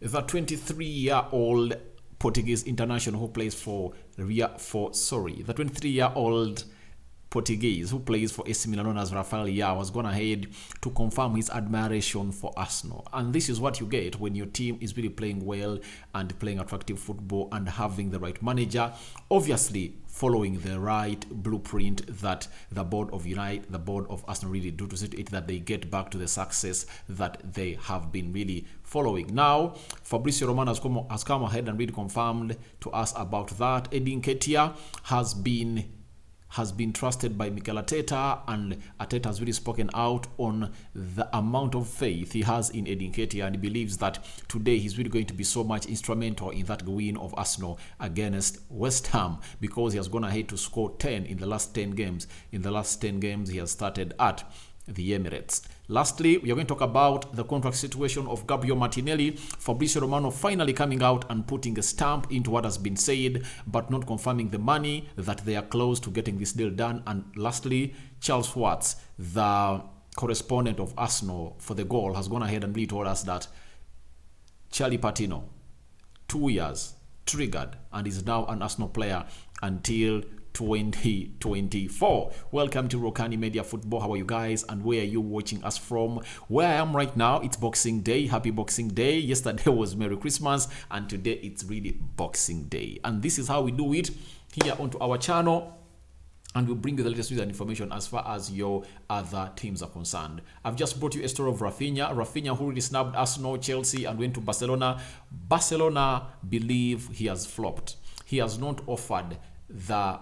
the 23-year-old Portuguese international who plays the 23-year-old Portuguese who plays for AC Milan, known as Rafael Leao, has gone ahead to confirm his admiration for Arsenal. And this is what you get when your team is really playing well and playing attractive football and having the right manager, obviously following the right blueprint that the board of Arsenal really do to see to it that they get back to the success that they have been really following. Now, Fabrizio Romano has come ahead and really confirmed to us about that. Nketiah has been trusted by Mikel Arteta, and Arteta has really spoken out on the amount of faith he has in Nketiah, and he believes that today he's really going to be so much instrumental in that win of Arsenal against West Ham, because he has gone ahead to score 10 in the last 10 games. In the last 10 games he has started at the Emirates. Lastly, we are going to talk about the contract situation of Gabriel Martinelli. Fabrizio Romano finally coming out and putting a stamp into what has been said, but not confirming the money, that they are close to getting this deal done. And lastly, Charles Schwartz, the correspondent of Arsenal for the Goal, has gone ahead and really told us that Charlie Patino, 2 years, triggered, and is now an Arsenal player until 2024. Welcome to Rokani Media Football. How are you guys, and where are you watching us from? Where I am right now, it's Boxing Day. Happy Boxing Day. Yesterday was Merry Christmas, and today it's really Boxing Day. And this is how we do it here onto our channel, and we'll bring you the latest news and information as far as your other teams are concerned. I've just brought you a story of Rafinha who really snapped Arsenal, Chelsea, and went to Barcelona. Barcelona believe he has flopped. He has not offered the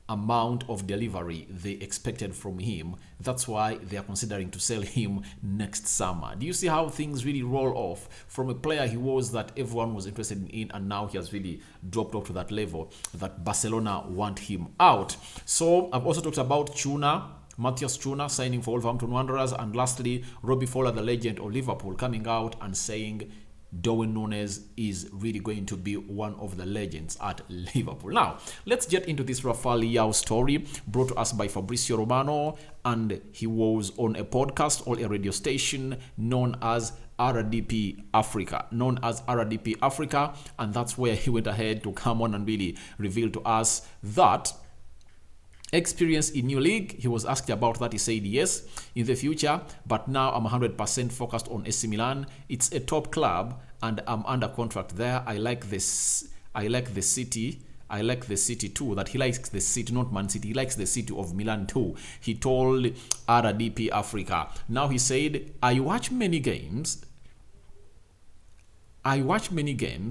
amount of delivery they expected from him. That's why they are considering to sell him next summer. Do you see how things really roll off from a player he was that everyone was interested in, and now he has really dropped off to that level that Barcelona want him out? So I've also talked about Matthias Cunha signing for Wolverhampton Wanderers, and lastly, Robbie Fowler, the legend of Liverpool, coming out and saying Darwin Núñez is really going to be one of the legends at Liverpool. Now, let's get into this Rafael Leao story brought to us by Fabrizio Romano, and he was on a podcast or a radio station known as RDP Africa, and that's where he went ahead to come on and really reveal to us that experience in new league. He was asked about that. He said yes, in the future, but now I'm 100% focused on AC Milan. It's a top club and I'm under contract there. I like this. I like the city. I like the city too. That he likes the city, not Man City. He likes the city of Milan too. He told RDP Africa. Now he said, I watch many games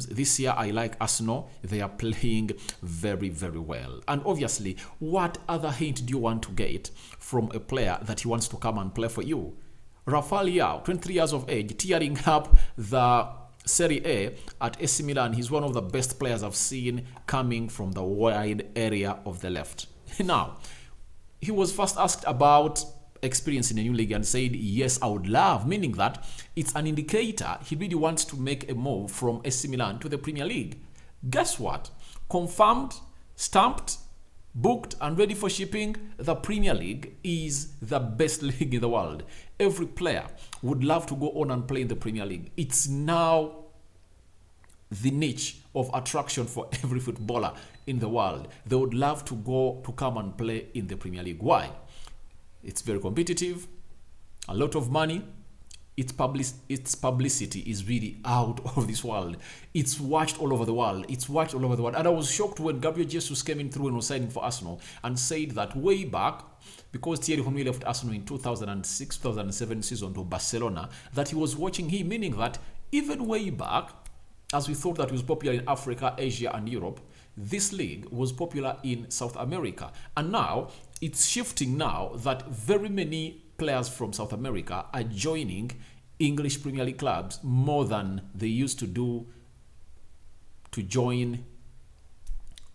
this year. I like Arsenal. They are playing very, very well. And obviously, what other hint do you want to get from a player that he wants to come and play for you? Rafael Leao, 23 years of age, tearing up the Serie A at AC Milan. He's one of the best players I've seen coming from the wide area of the left. Now, he was first asked about experience in a new league and said, yes, I would love, meaning that it's an indicator he really wants to make a move from AC Milan to the Premier League. Guess what? Confirmed, stamped, booked, and ready for shipping. The Premier League is the best league in the world. Every player would love to go on and play in the Premier League. It's now the niche of attraction for every footballer in the world. They would love to come and play in the Premier League. Why? It's very competitive, a lot of money. Its publicity is really out of this world. It's watched all over the world. And I was shocked when Gabriel Jesus came in through and was signing for Arsenal and said that way back, because Thierry Henry left Arsenal in 2006-2007 season to Barcelona, that he was watching him, meaning that even way back, as we thought that it was popular in Africa, Asia, and Europe, this league was popular in South America. And now it's shifting now that very many players from South America are joining English Premier League clubs more than they used to do to join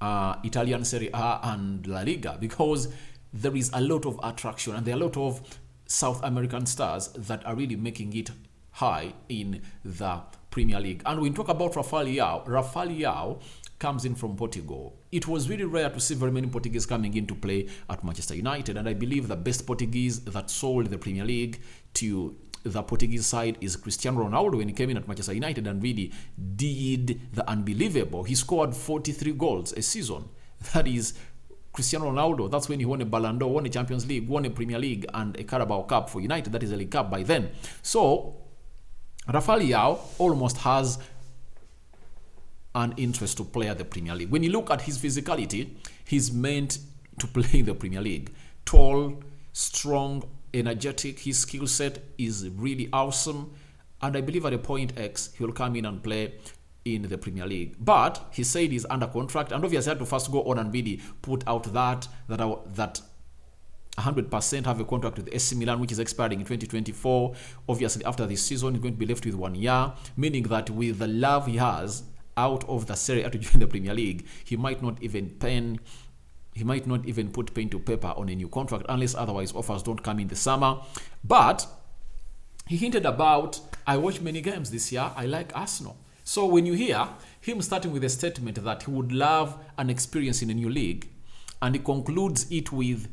Italian Serie A and La Liga, because there is a lot of attraction and there are a lot of South American stars that are really making it high in the Premier League. And when we talk about Rafael Leao comes in from Portugal. It was really rare to see very many Portuguese coming in to play at Manchester United, and I believe the best Portuguese that sold the Premier League to the Portuguese side is Cristiano Ronaldo when he came in at Manchester United and really did the unbelievable. He scored 43 goals a season. That is Cristiano Ronaldo. That's when he won a Ballon d'Or, won a Champions League, won a Premier League, and a Carabao Cup for United. That is a League Cup by then. So Rafael Leao almost has an interest to play at the Premier League. When you look at his physicality, he's meant to play in the Premier League. Tall, strong, energetic. His skill set is really awesome. And I believe at a point X, he will come in and play in the Premier League. But he said he's under contract, and obviously I had to first go on and really put out that 100% have a contract with AC Milan, which is expiring in 2024. Obviously, after this season, he's going to be left with 1 year, meaning that with the love he has out of the Serie A to join the Premier League, he might not even put pen to paper on a new contract unless otherwise offers don't come in the summer. But he hinted about, I watched many games this year, I like Arsenal. So when you hear him starting with a statement that he would love an experience in a new league, and he concludes it with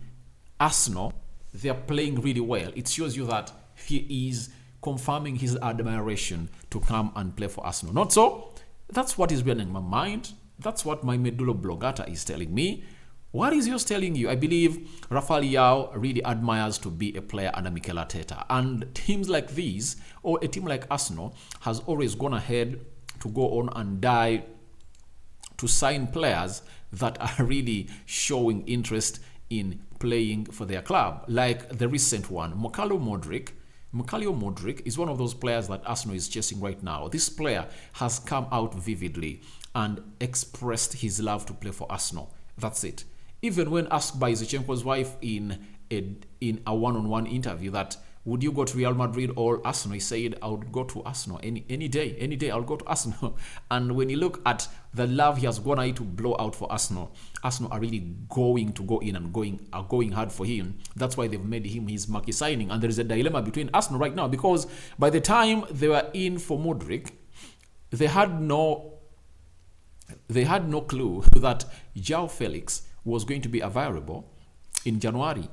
Arsenal, they are playing really well, it shows you that he is confirming his admiration to come and play for Arsenal. Not so? That's what is running my mind. That's what my medulla oblongata is telling me. What is yours telling you? I believe Rafael Leao really admires to be a player under Mikel Arteta. And teams like these, or a team like Arsenal, has always gone ahead to go on and die to sign players that are really showing interest in playing for their club. Like the recent one, Mikhailo Modric is one of those players that Arsenal is chasing right now. This player has come out vividly and expressed his love to play for Arsenal. That's it. Even when asked by Zichenko's wife in a one-on-one interview that would you go to Real Madrid or Arsenal, he said, I would go to Arsenal any day I'll go to Arsenal. And when you look at the love he has gone out to blow out for Arsenal are really going to go in and are going hard for him. That's why they've made him his marquee signing. And there is a dilemma between Arsenal right now, because by the time they were in for Modric, they had no clue that João Felix was going to be available in January.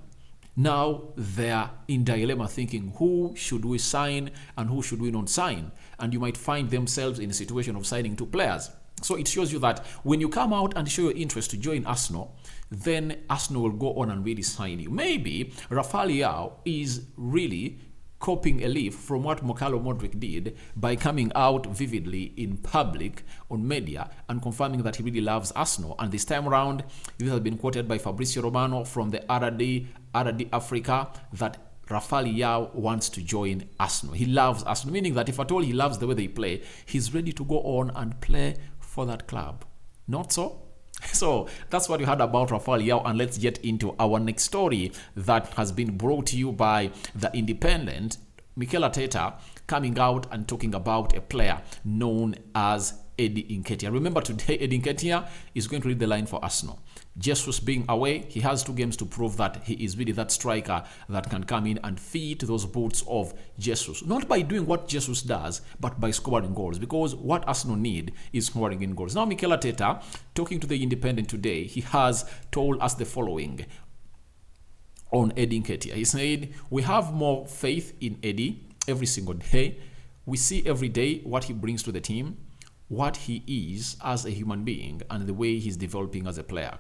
Now they're in dilemma thinking, who should we sign and who should we not sign? And you might find themselves in a situation of signing two players. So it shows you that when you come out and show your interest to join Arsenal, then Arsenal will go on and really sign you. Maybe Rafael Leao is really copying a leaf from what Mikhailo Modric did by coming out vividly in public on media and confirming that he really loves Arsenal. And this time around, this has been quoted by Fabrizio Romano from the RD Africa that Rafael Leao wants to join Arsenal. He loves Arsenal, meaning that if at all he loves the way they play, he's ready to go on and play for that club. Not so? So that's what you heard about Rafael Leao, and let's get into our next story that has been brought to you by The Independent. Mikel Arteta coming out and talking about a player known as Eddie Nketiah. Remember today, Eddie Nketiah is going to lead the line for Arsenal. Jesus being away, he has 2 games to prove that he is really that striker that can come in and feed those boots of Jesus. Not by doing what Jesus does, but by scoring goals. Because what Arsenal need is scoring in goals. Now, Mikel Arteta, talking to The Independent today, he has told us the following on Eddie Nketiah. He said, we have more faith in Eddie every single day. We see every day what he brings to the team, what he is as a human being, and the way he's developing as a player.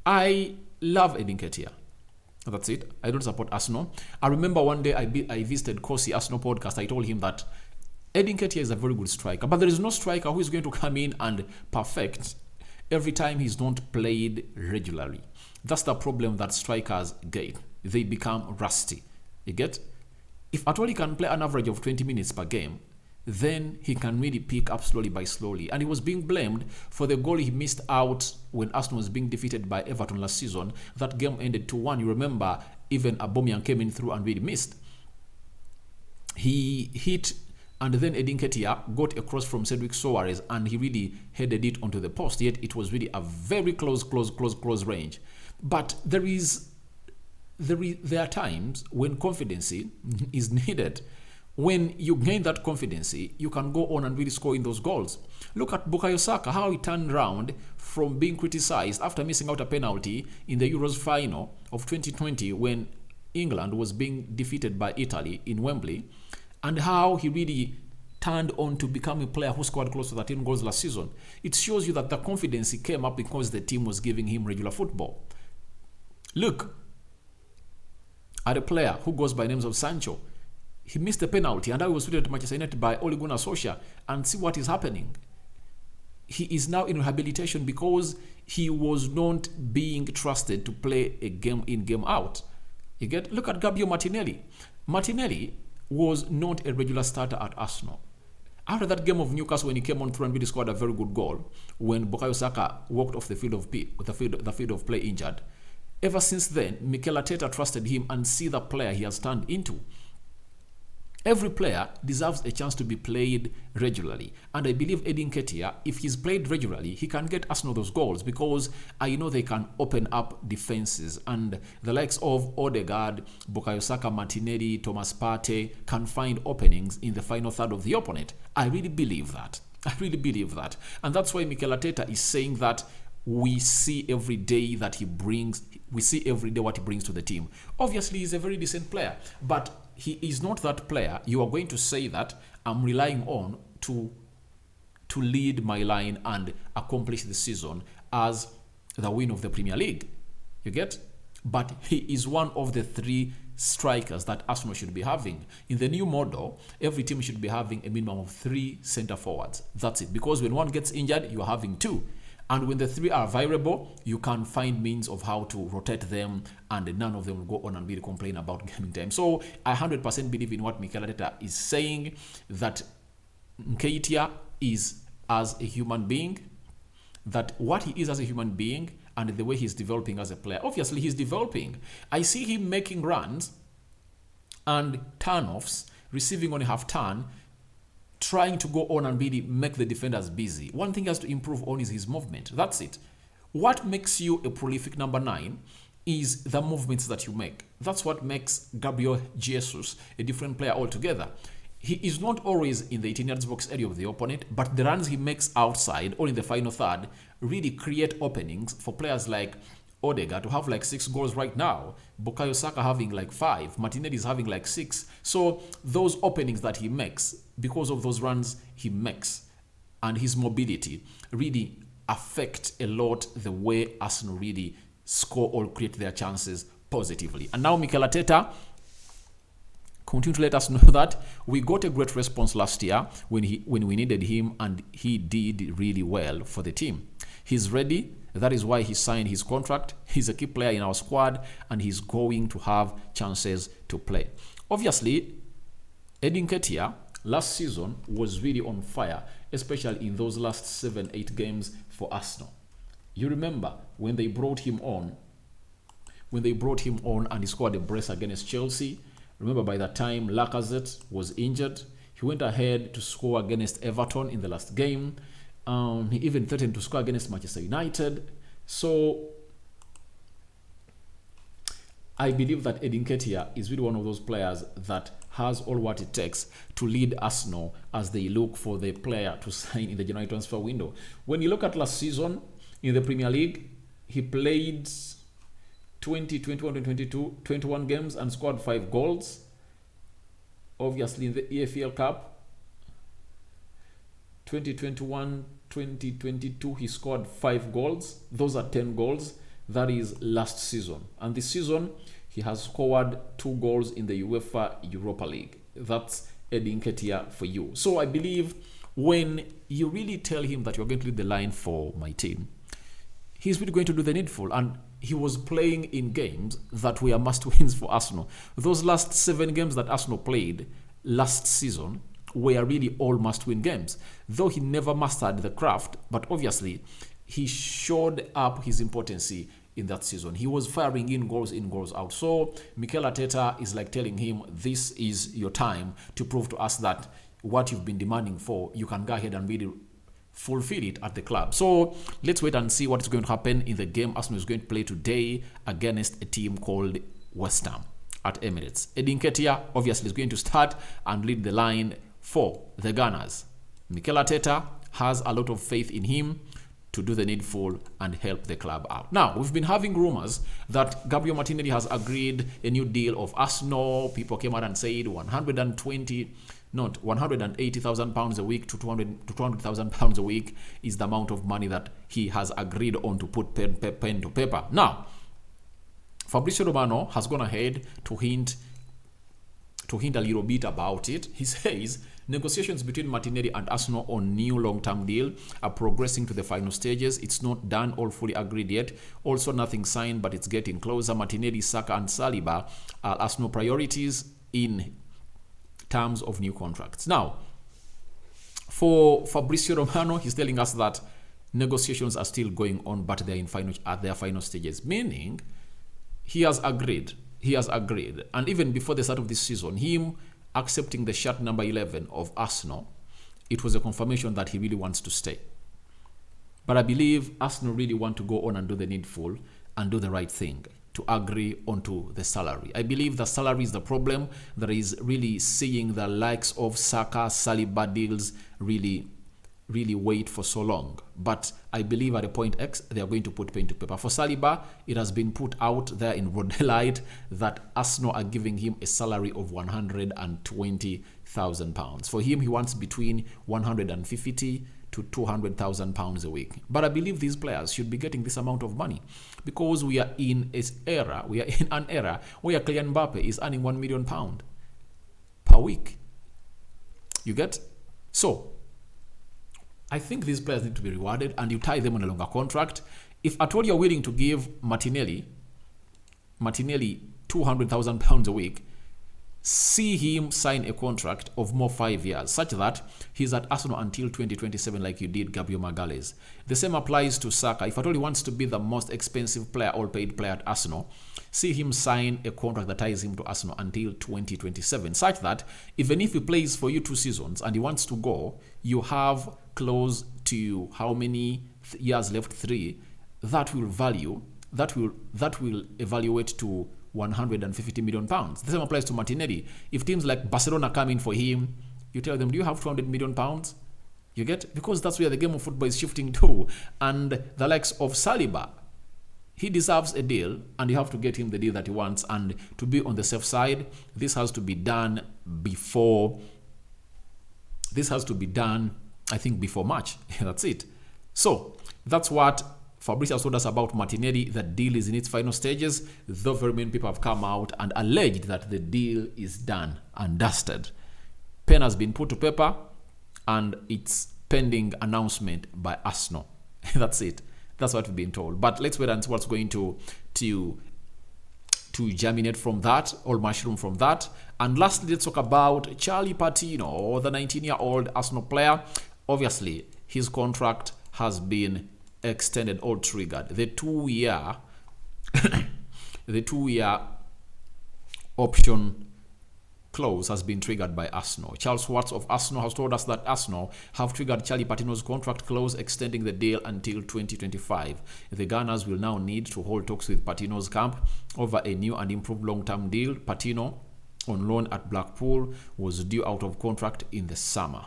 I love Eddie Nketiah. That's it. I don't support Arsenal. I remember one day I visited Kosi Arsenal podcast. I told him that Eddie Nketiah is a very good striker, but there is no striker who is going to come in and perfect every time he's not played regularly. That's the problem that strikers get. They become rusty. You get? If at all he can play an average of 20 minutes per game, then he can really pick up slowly by slowly. And he was being blamed for the goal he missed out when Arsenal was being defeated by Everton last season. That game ended 2-1. You remember, even Aubameyang came in through and really missed. He hit, and then Eddie Nketiah got a cross from Cedric Soares, and he really headed it onto the post. Yet it was really a very close range. But there are times when confidence is needed. When you gain that confidence, you can go on and really score in those goals. Look at Bukayo Saka, how he turned around from being criticized after missing out a penalty in the Euros final of 2020 when England was being defeated by Italy in Wembley, and how he really turned on to become a player who scored close to 13 goals last season. It shows you that the confidence he came up because the team was giving him regular football. Look at a player who goes by names of Sancho. He missed a penalty, and I was tweeted to Manchester United by Ole Gunnar Solskjaer, and see what is happening. He is now in rehabilitation because he was not being trusted to play a game in, game out. You get? Look at Gabriel Martinelli. Martinelli was not a regular starter at Arsenal. After that game of Newcastle, when he came on through and really scored a very good goal, when Bukayo Saka walked off the field of play injured, ever since then, Mikel Arteta trusted him and see the player he has turned into. Every player deserves a chance to be played regularly. And I believe Nketiah, if he's played regularly, he can get Arsenal those goals, because I know they can open up defenses. And the likes of Odegaard, Bukayo Saka, Martinelli, Thomas Partey can find openings in the final third of the opponent. I really believe that. And that's why Mikel Arteta is saying that we see every day what he brings to the team. Obviously, he's a very decent player, but he is not that player you are going to say that I'm relying on to lead my line and accomplish the season as the win of the Premier League. You get? But he is one of the 3 strikers that Arsenal should be having. In the new model, every team should be having a minimum of 3 centre forwards. That's it. Because when one gets injured, you are having 2. And when the 3 are viable, you can find means of how to rotate them, and none of them will go on and really complain about gaming time. So I 100% believe in what Mikel Arteta is saying, that Nketiah is as a human being, that what he is as a human being and the way he's developing as a player. Obviously, he's developing. I see him making runs and turn-offs, receiving on a half-turn, trying to go on and really make the defenders busy. One thing he has to improve on is his movement. That's it. What makes you a prolific number 9 is the movements that you make. That's what makes Gabriel Jesus a different player altogether. He is not always in the 18 yards box area of the opponent, but the runs he makes outside or in the final third really create openings for players like Odegaard to have like 6 goals right now, Bukayo Saka having like 5, Martinelli is having like 6. So those openings that he makes, because of those runs he makes and his mobility, really affect a lot the way Arsenal really score or create their chances positively. And now Mikel Arteta continue to let us know that we got a great response last year when we needed him, and he did really well for the team. He's ready. That is why he signed his contract. He's a key player in our squad, and he's going to have chances to play. Obviously, Nketiah last season was really on fire, especially in those last 7-8 games for Arsenal. You remember when they brought him on and he scored a brace against Chelsea. Remember, by that time, Lacazette was injured. He went ahead to score against Everton in the last game. He even threatened to score against Manchester United. So I believe that Nketiah is really one of those players that has all what it takes to lead Arsenal as they look for the player to sign in the January transfer window. When you look at last season in the Premier League, he played 20, 21, 22, 21 games and scored 5 goals. Obviously, in the EFL Cup, 2021, 2022, he scored 5 goals. Those are 10 goals. That is last season. And this season, he has scored 2 goals in the UEFA Europa League. That's Nketiah for you. So I believe when you really tell him that you're going to lead the line for my team, he's really going to do the needful. And he was playing in games that were must-wins for Arsenal. Those last 7 games that Arsenal played last season were really all must-win games. Though he never mastered the craft, but obviously he showed up his importance in that season. He was firing in, goals out. So Mikel Arteta is like telling him, this is your time to prove to us that what you've been demanding for, you can go ahead and really fulfill it at the club. So let's wait and see what is going to happen in the game Arsenal is going to play today against a team called West Ham at Emirates. Nketiah obviously is going to start and lead the line for the Gunners. Mikel Arteta has a lot of faith in him to do the needful and help the club out. Now, we've been having rumors that Gabriel Martinelli has agreed a new deal of Arsenal. People came out and said 180,000 pounds a week to 200,000 pounds a week is the amount of money that he has agreed on to put pen to paper. Now, Fabrizio Romano has gone ahead to hint a little bit about it. He says negotiations between Martinelli and Arsenal on new long-term deal are progressing to the final stages. It's not done or fully agreed yet. Also, nothing signed, but it's getting closer. Martinelli, Saka, and Saliba are Arsenal priorities in terms of new contracts. Now, for Fabrizio Romano, he's telling us that negotiations are still going on, but they're at their final stages, meaning he has agreed. And even before the start of this season, him accepting the shirt number 11 of Arsenal, it was a confirmation that he really wants to stay. But I believe Arsenal really want to go on and do the needful and do the right thing to agree onto the salary. I believe the salary is the problem that is really seeing the likes of Saka, Saliba deals really wait for so long. But I believe at a point X, they are going to put pen to paper. For Saliba, it has been put out there in broad daylight that Arsenal are giving him a salary of £120,000. For him, he wants between 150 to 200,000 pounds a week. But I believe these players should be getting this amount of money because we are in an era where Kylian Mbappe is earning £1 million per week. You get? So, I think these players need to be rewarded and you tie them on a longer contract. If at all you're willing to give Martinelli £200,000 a week, see him sign a contract of more 5 years, such that he's at Arsenal until 2027 like you did Gabriel Magalhaes. The same applies to Saka. If at all he wants to be the most expensive player, all-paid player at Arsenal, see him sign a contract that ties him to Arsenal until 2027, such that even if he plays for you 2 seasons and he wants to go, you have close to how many years left? 3. That will evaluate to £150 million. The same applies to Martinelli. If teams like Barcelona come in for him, you tell them, do you have £200 million? You get? Because that's where the game of football is shifting to. And the likes of Saliba, he deserves a deal and you have to get him the deal that he wants. And to be on the safe side, this has to be done before March. That's it. So that's what Fabrizio told us about Martinelli. The deal is in its final stages, though very many people have come out and alleged that the deal is done and dusted. Pen has been put to paper and it's pending announcement by Arsenal. That's it. That's what we've been told. But let's wait and see what's going to germinate from that, or mushroom from that. And lastly, let's talk about Charlie Patino, the 19-year-old Arsenal player. Obviously, his contract has been extended or triggered. The two-year option clause has been triggered by Arsenal. Charles Watts of Arsenal has told us that Arsenal have triggered Charlie Patino's contract clause, extending the deal until 2025. The Gunners will now need to hold talks with Patino's camp over a new and improved long-term deal. Patino, on loan at Blackpool, was due out of contract in the summer.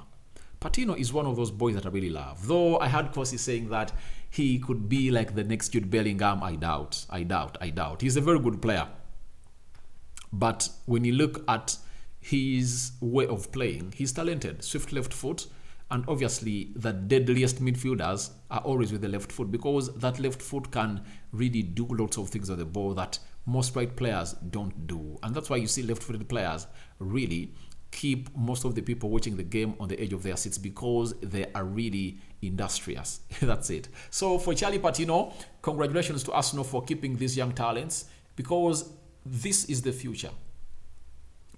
Patino is one of those boys that I really love. Though I heard Kosi saying that he could be like the next Jude Bellingham, I doubt. He's a very good player. But when you look at his way of playing, he's talented, swift left foot, and obviously the deadliest midfielders are always with the left foot because that left foot can really do lots of things on the ball that most right players don't do. And that's why you see left-footed players really keep most of the people watching the game on the edge of their seats because they are really industrious. That's it. So for Charlie Patino, congratulations to Arsenal for keeping these young talents because this is the future.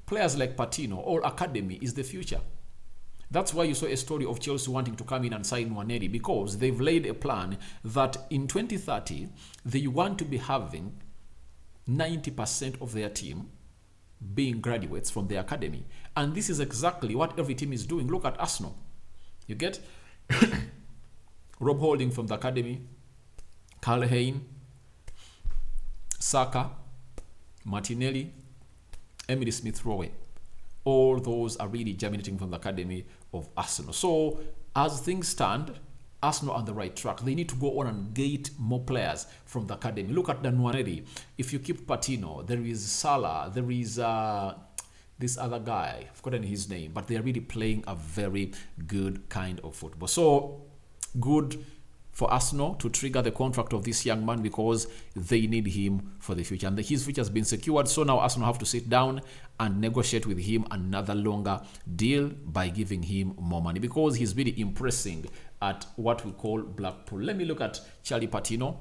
Players like Patino or Academy is the future. That's why you saw a story of Chelsea wanting to come in and sign Nwaneri because they've laid a plan that in 2030, they want to be having 90% of their team being graduates from the academy. And this is exactly what every team is doing. Look at Arsenal. You get Rob Holding from the academy, Karl Hein, Saka, Martinelli, Emily Smith-Rowe. All those are really germinating from the academy of Arsenal. So as things stand, Arsenal on the right track. They need to go on and get more players from the academy. Look at the Nwaneri. If you keep Patino, there is Salah, there is this other guy, I've forgotten his name, but they are really playing a very good kind of football. So good for Arsenal to trigger the contract of this young man because they need him for the future. And his future has been secured. So now Arsenal have to sit down and negotiate with him another longer deal by giving him more money because he's really impressing at what we call Blackpool. Let me look at Charlie Patino.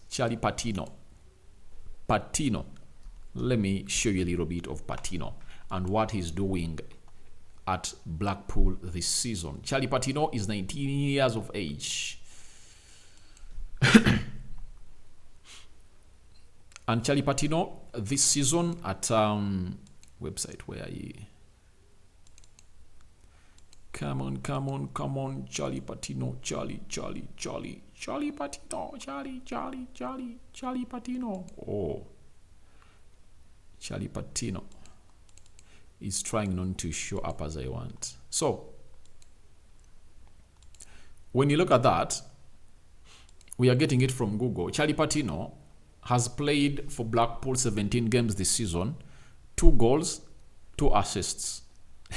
Charlie Patino. Patino. Let me show you a little bit of Patino and what he's doing at Blackpool this season. Charlie Patino is 19 years of age. And Charlie Patino this season at website where are you? Come on, Charlie Patino, Charlie Patino, Charlie Patino. Oh, Charlie Patino is trying not to show up as I want. So, when you look at that, we are getting it from Google. Charlie Patino has played for Blackpool 17 games this season, 2 goals, 2 assists.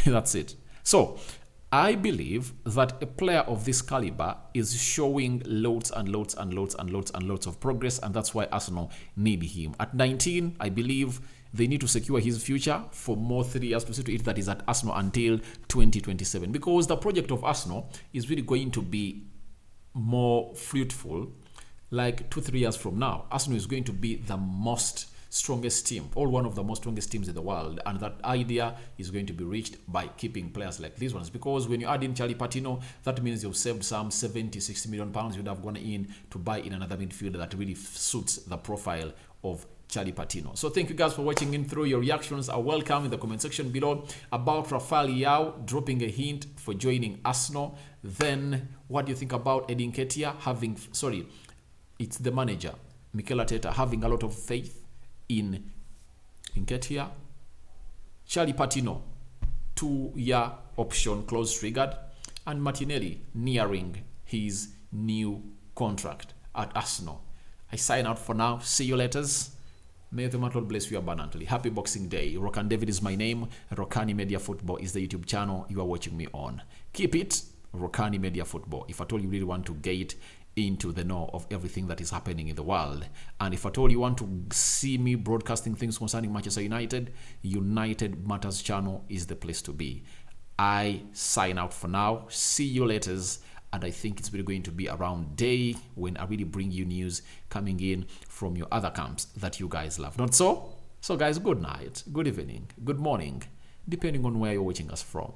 That's it. So, I believe that a player of this caliber is showing loads of progress, and that's why Arsenal need him. At 19, I believe they need to secure his future for more 3 years to see to it that is at Arsenal until 2027, because the project of Arsenal is really going to be more fruitful like 2-3 years from now. Arsenal is going to be the strongest team, or one of the most strongest teams in the world, and that idea is going to be reached by keeping players like these ones, because when you add in Charlie Patino, that means you've saved some 70-60 million pounds you'd have gone in to buy in another midfielder that really suits the profile of Charlie Patino. So thank you guys for watching in through. Your reactions are welcome in the comment section below. About Rafeal Leao dropping a hint for joining Arsenal. Then what do you think about Nketiah it's the manager, Mikel Arteta, having a lot of faith in Nketiah? Charlie Patino, 2-year option clause triggered, and Martinelli nearing his new contract at Arsenal. I sign out for now. See you later. May the Lord bless you abundantly. Happy Boxing Day. Rokani David is my name. Rokani Media Football is the YouTube channel you are watching me on. Keep it Rokani Media Football. If at all you really want to get into the know of everything that is happening in the world, and if at all you want to see me broadcasting things concerning Manchester United, United Matters channel is the place to be. I sign out for now. See you later. And I think it's really going to be around day when I really bring you news coming in from your other camps that you guys love. Not so? So guys, good night, good evening, good morning, depending on where you're watching us from.